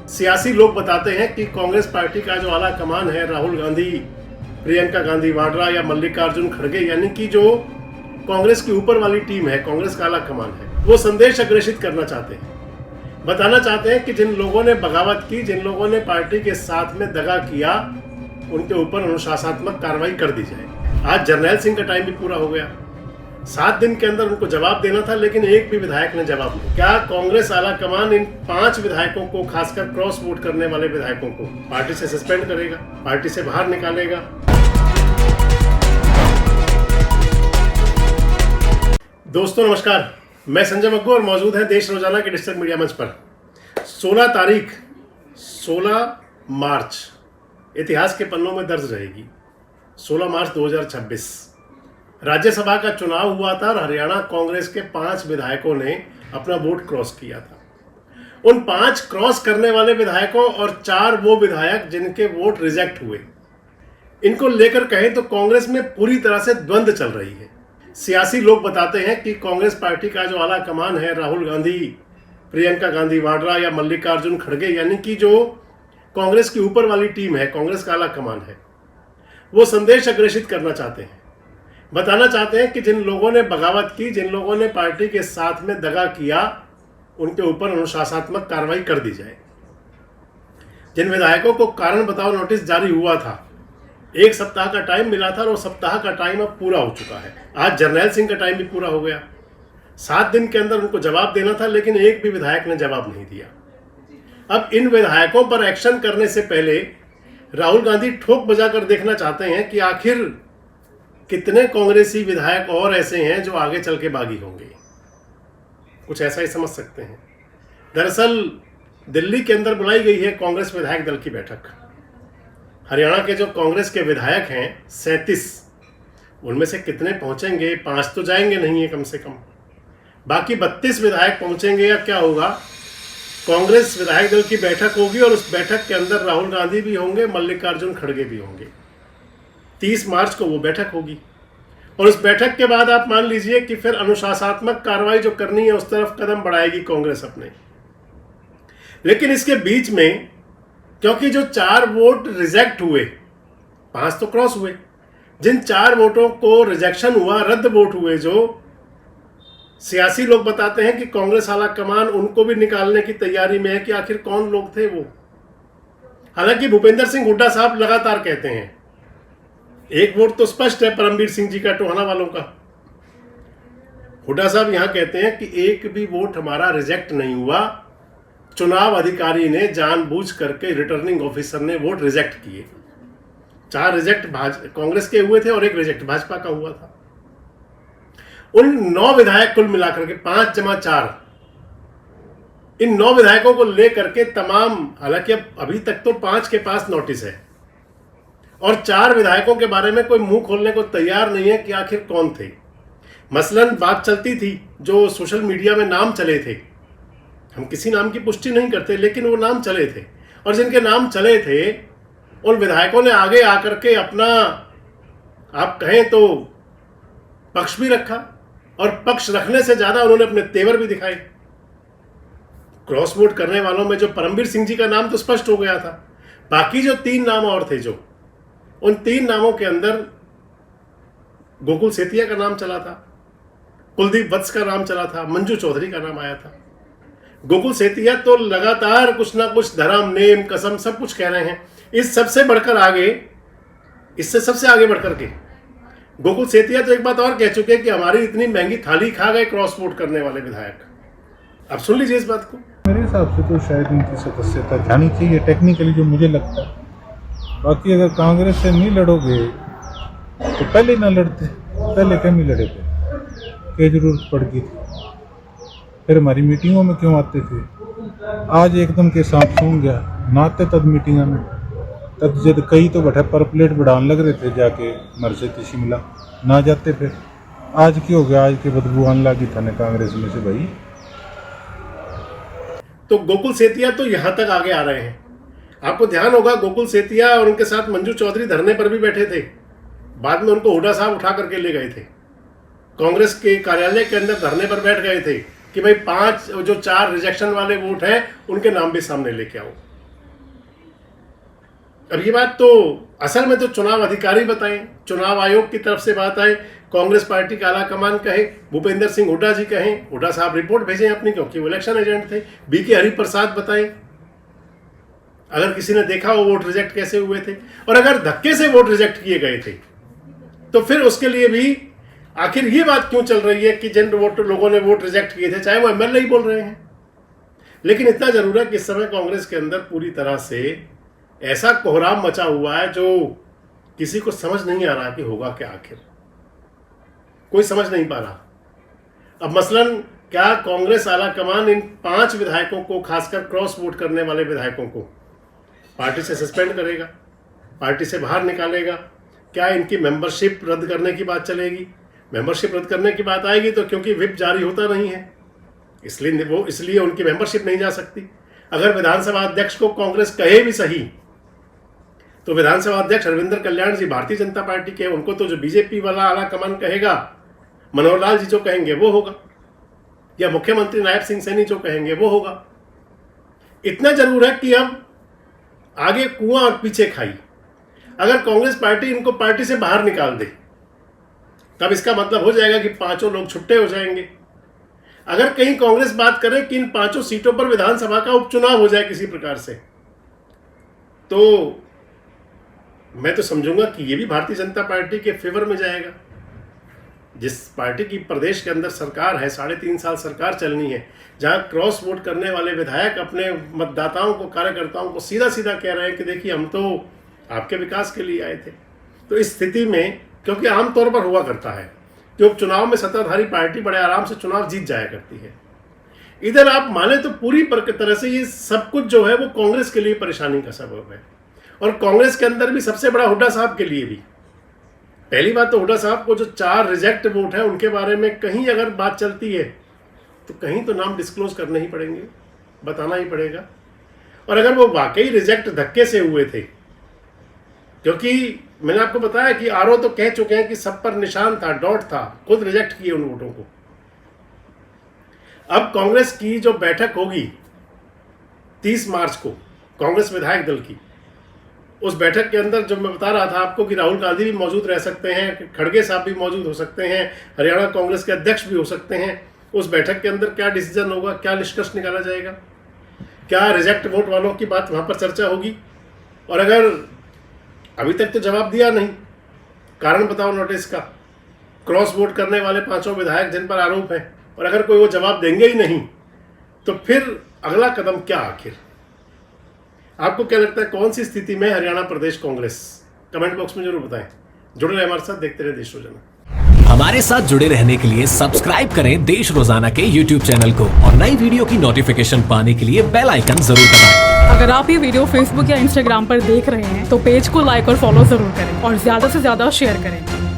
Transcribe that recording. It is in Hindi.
सियासी लोग बताते हैं कि कांग्रेस पार्टी का जो आला कमान है, राहुल गांधी, प्रियंका गांधी वाड्रा या मल्लिकार्जुन खड़गे, यानी कि जो कांग्रेस की ऊपर वाली टीम है, कांग्रेस का आला कमान है, वो संदेश अग्रेषित करना चाहते हैं। बताना चाहते हैं कि जिन लोगों ने बगावत की, जिन लोगों ने पार्टी के साथ में दगा किया, उनके ऊपर अनुशासनात्मक कार्रवाई कर दी जाए। आज जर्नैल सिंह का टाइम भी पूरा हो गया। 7 दिन के अंदर उनको जवाब देना था, लेकिन एक भी विधायक ने जवाब नहीं। क्या कांग्रेस आला कमान इन 5 विधायकों को, खासकर क्रॉस वोट करने वाले विधायकों को, पार्टी से सस्पेंड करेगा, पार्टी से बाहर निकालेगा? दोस्तों नमस्कार, मैं संजय मग्गू और मौजूद है देश रोजाना के डिजिटल मीडिया मंच पर। 16 मार्च इतिहास के पन्नों में दर्ज रहेगी। 16 मार्च 2026 राज्यसभा का चुनाव हुआ था और हरियाणा कांग्रेस के 5 विधायकों ने अपना वोट क्रॉस किया था। उन 5 क्रॉस करने वाले विधायकों और 4 वो विधायक जिनके वोट रिजेक्ट हुए, इनको लेकर कहें तो कांग्रेस में पूरी तरह से द्वंद्व चल रही है। सियासी लोग बताते हैं कि कांग्रेस पार्टी का जो आला कमान है, राहुल गांधी, प्रियंका गांधी वाड्रा या मल्लिकार्जुन खड़गे, यानी कि जो कांग्रेस की ऊपर वाली टीम है, कांग्रेस का आला कमान है, वो संदेश अग्रेषित करना चाहते हैं। बताना चाहते हैं कि जिन लोगों ने बगावत की, जिन लोगों ने पार्टी के साथ में दगा किया, उनके ऊपर अनुशासनात्मक कार्रवाई कर दी जाए। जिन विधायकों को कारण बताओ नोटिस जारी हुआ था, 1 सप्ताह का टाइम मिला था और वो सप्ताह का टाइम अब पूरा हो चुका है। आज जर्नैल सिंह का टाइम भी पूरा हो गया। 7 दिन के अंदर उनको जवाब देना था, लेकिन एक भी विधायक ने जवाब नहीं दिया। अब इन विधायकों पर एक्शन करने से पहले राहुल गांधी ठोक बजाकर देखना चाहते हैं कि आखिर कितने कांग्रेसी विधायक और ऐसे हैं जो आगे चल के बागी होंगे। कुछ ऐसा ही समझ सकते हैं। दरअसल दिल्ली के अंदर बुलाई गई है कांग्रेस विधायक दल की बैठक। हरियाणा के जो कांग्रेस के विधायक हैं 37, उनमें से कितने पहुंचेंगे? 5 तो जाएंगे नहीं है कम से कम। बाकी 32 विधायक पहुंचेंगे या क्या होगा? कांग्रेस विधायक दल की बैठक होगी और उस बैठक के अंदर राहुल गांधी भी होंगे, मल्लिकार्जुन खड़गे भी होंगे। 30 मार्च को वो बैठक होगी और उस बैठक के बाद आप मान लीजिए कि फिर अनुशासनात्मक कार्रवाई जो करनी है उस तरफ कदम बढ़ाएगी कांग्रेस अपने। लेकिन इसके बीच में, क्योंकि जो 4 वोट रिजेक्ट हुए, 5 तो क्रॉस हुए, जिन 4 वोटों को रिजेक्शन हुआ, रद्द वोट हुए, जो सियासी लोग बताते हैं कि कांग्रेस आला कमान उनको भी निकालने की तैयारी में है कि आखिर कौन लोग थे वो। हालांकि भूपेंद्र सिंह हुड्डा साहब लगातार कहते हैं, एक वोट तो स्पष्ट है परमबीर सिंह जी का, टोहाना वालों का। हुड्डा साहब यहां कहते हैं कि एक भी वोट हमारा रिजेक्ट नहीं हुआ, चुनाव अधिकारी ने जानबूझ करके, रिटर्निंग ऑफिसर ने वोट रिजेक्ट किए। 4 रिजेक्ट कांग्रेस के हुए थे और 1 रिजेक्ट भाजपा का हुआ था। उन 9 विधायक कुल मिलाकर के 5 जमा 4, इन 9 विधायकों को लेकर के तमाम, हालांकि अब अभी तक तो 5 के पास नोटिस है और 4 विधायकों के बारे में कोई मुंह खोलने को तैयार नहीं है कि आखिर कौन थे। मसलन बात चलती थी, जो सोशल मीडिया में नाम चले थे, हम किसी नाम की पुष्टि नहीं करते, लेकिन वो नाम चले थे और जिनके नाम चले थे उन विधायकों ने आगे आकर के अपना, आप कहें तो, पक्ष भी रखा और पक्ष रखने से ज्यादा उन्होंने अपने तेवर भी दिखाए। क्रॉस वोट करने वालों में जो परमबीर सिंह जी का नाम तो स्पष्ट हो गया था, बाकी जो 3 नाम और थे, जो उन 3 नामों के अंदर गोकुल सेतिया का नाम चला था, कुलदीप वत्स का नाम चला था, मंजू चौधरी का नाम आया था। गोकुल सेतिया तो लगातार कुछ ना कुछ धर्म, नेम, कसम सब कुछ कह रहे हैं। इस सबसे बढ़कर आगे, इससे सबसे आगे बढ़कर के गोकुल सेतिया तो एक बात और कह चुके हैं कि हमारी इतनी महंगी थाली खा गए क्रॉस वोट करने वाले विधायक। अब सुन लीजिए इस बात को। मेरे हिसाब से तो शायद इनकी सदस्यता जानी चाहिए, टेक्निकली, जो मुझे लगता है। बाकी अगर कांग्रेस से नहीं लड़ोगे तो पहले ना लड़ते, पहले क्यों नहीं लड़े थे? क्या जरूरत पड़ गई थी? फिर हमारी मीटिंगों में क्यों आते थे? आज एकदम के सांप सूंघ गया, ना आते तब मीटिंगों में, तब जब कई तो बैठा पर प्लेट बढ़ाने लग रहे थे, जाके मरसे शिमला ना जाते। फिर आज क्यों हो गया? आज के बदबू आने लगी था ना कांग्रेस में से भाई। तो गोकुल सेतिया तो यहां तक आगे आ रहे हैं। आपको ध्यान होगा, गोकुल सेतिया और उनके साथ मंजू चौधरी धरने पर भी बैठे थे। बाद में उनको हुड्डा साहब उठा करके ले गए थे, कांग्रेस के कार्यालय के अंदर धरने पर बैठ गए थे कि भाई 5 जो 4 रिजेक्शन वाले वोट हैं उनके नाम भी सामने लेके आओ। अब ये बात तो असल में तो चुनाव अधिकारी बताएं, चुनाव आयोग की तरफ से बात आए, कांग्रेस पार्टी का आला कमान कहे, भूपेंद्र सिंह हुड्डा जी कहें, हुड्डा साहब रिपोर्ट भेजें अपनी, क्योंकि वो इलेक्शन एजेंट थे, बीके हरिप्रसाद बताएं अगर किसी ने देखा हो वोट रिजेक्ट कैसे हुए थे, और अगर धक्के से वोट रिजेक्ट किए गए थे तो फिर उसके लिए भी आखिर ये बात क्यों चल रही है कि जिन लोगों ने वोट रिजेक्ट किए थे, चाहे वो एमएलए ही बोल रहे हैं। लेकिन इतना जरूर है कि इस समय कांग्रेस के अंदर पूरी तरह से ऐसा कोहराम मचा हुआ है जो किसी को समझ नहीं आ रहा कि होगा क्या, आखिर कोई समझ नहीं पा रहा। अब मसलन क्या कांग्रेस आला कमान इन 5 विधायकों को, खासकर क्रॉस वोट करने वाले विधायकों को, पार्टी से सस्पेंड करेगा, पार्टी से बाहर निकालेगा? क्या इनकी मेंबरशिप रद्द करने की बात चलेगी? मेंबरशिप रद्द करने की बात आएगी तो क्योंकि विप जारी होता नहीं है, इसलिए उनकी मेंबरशिप नहीं जा सकती। अगर विधानसभा अध्यक्ष को कांग्रेस कहे भी सही तो विधानसभा अध्यक्ष रविंद्र कल्याण जी भारतीय जनता पार्टी के, उनको तो जो बीजेपी वाला आला कमान कहेगा, मनोहर लाल जी जो कहेंगे वो होगा, या मुख्यमंत्री नायब सिंह सैनी जो कहेंगे वो होगा। इतना जरूर है कि अब आगे कुआं और पीछे खाई। अगर कांग्रेस पार्टी इनको पार्टी से बाहर निकाल दे तब इसका मतलब हो जाएगा कि 5 लोग छुट्टे हो जाएंगे। अगर कहीं कांग्रेस बात करे कि इन 5 सीटों पर विधानसभा का उपचुनाव हो जाए किसी प्रकार से, तो मैं तो समझूंगा कि ये भी भारतीय जनता पार्टी के फेवर में जाएगा। जिस पार्टी की प्रदेश के अंदर सरकार है, 3.5 साल सरकार चलनी है, जहां क्रॉस वोट करने वाले विधायक अपने मतदाताओं को, कार्यकर्ताओं को सीधा सीधा कह रहे हैं कि देखिए हम तो आपके विकास के लिए आए थे। तो इस स्थिति में, क्योंकि आमतौर पर हुआ करता है कि उपचुनाव में सत्ताधारी पार्टी बड़े आराम से चुनाव जीत जाया करती है, इधर आप माने तो पूरी तरह से ये सब कुछ जो है वो कांग्रेस के लिए परेशानी का सबब है, और कांग्रेस के अंदर भी सबसे बड़ा हुड्डा साहब के लिए भी। पहली बात तो हुड्डा साहब को जो 4 रिजेक्ट वोट है उनके बारे में कहीं अगर बात चलती है तो कहीं तो नाम डिस्क्लोज करने ही पड़ेंगे, बताना ही पड़ेगा। और अगर वो वाकई रिजेक्ट धक्के से हुए थे, क्योंकि मैंने आपको बताया कि आरओ तो कह चुके हैं कि सब पर निशान था, डॉट था, खुद रिजेक्ट किए उन वोटों को। अब कांग्रेस की जो बैठक होगी 30 मार्च को, कांग्रेस विधायक दल की, उस बैठक के अंदर जो मैं बता रहा था आपको कि राहुल गांधी भी मौजूद रह सकते हैं, खड़गे साहब भी मौजूद हो सकते हैं, हरियाणा कांग्रेस के अध्यक्ष भी हो सकते हैं। उस बैठक के अंदर क्या डिसीजन होगा, क्या निष्कर्ष निकाला जाएगा, क्या रिजेक्ट वोट वालों की बात वहां पर चर्चा होगी? और अगर अभी तक तो जवाब दिया नहीं, कारण बताओ नोटिस का, क्रॉस वोट करने वाले 5 विधायक जिन पर आरोप है, और अगर कोई वो जवाब देंगे ही नहीं तो फिर अगला कदम क्या? आखिर आपको क्या लगता है कौन सी स्थिति में हरियाणा प्रदेश कांग्रेस? कमेंट बॉक्स में जरूर बताएं। जुड़े रहे हमारे साथ, देखते रहे देश रोजाना। हमारे साथ जुड़े रहने के लिए सब्सक्राइब करें देश रोजाना के YouTube चैनल को, और नई वीडियो की नोटिफिकेशन पाने के लिए बेल आइकन जरूर दबाएं। अगर आप ये वीडियो Facebook या Instagram पर देख रहे हैं तो पेज को लाइक और फॉलो जरूर करें और ज्यादा से ज्यादा शेयर करें।